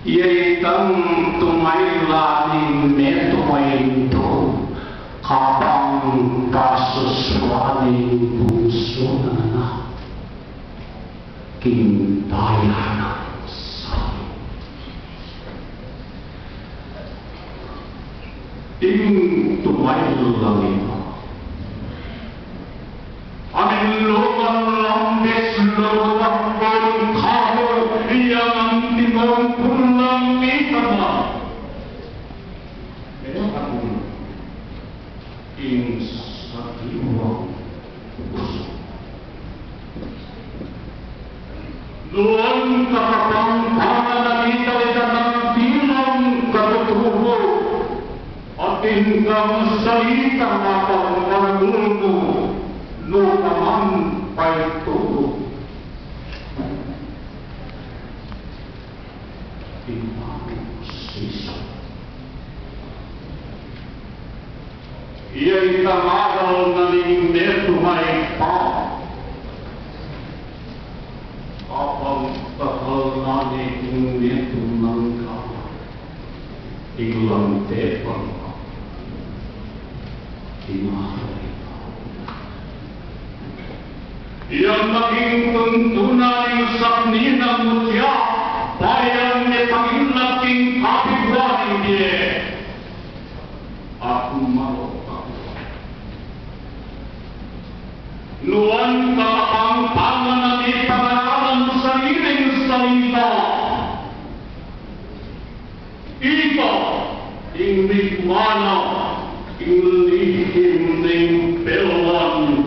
Yaitam tumaylaning metumainto kapang kasuswaning puso na anak kintaya ng sabi. Ing tumaylang ito aning lugang lambis lugang kado yang timong pulang itama kaya ako ing sa iwang puso doon kakapangpangan na kita ng tilang katutubo at hinggang salita matang manulmo lupaman pa'y tubo. Imanusiso. Iya'y tamagal na ning netumay pa. Kapag takal na ning netumang ka, ilang tepang ka. Imahalay. Yang maging tuntunay sa ninang mutya, bayang ni Panginlaking kapitbahay niya. Ako marok ako. Nuwan kakapangpangan na di pag-aaral mo sariling salita. Ito, ingnig mana, inglihim ng pelwan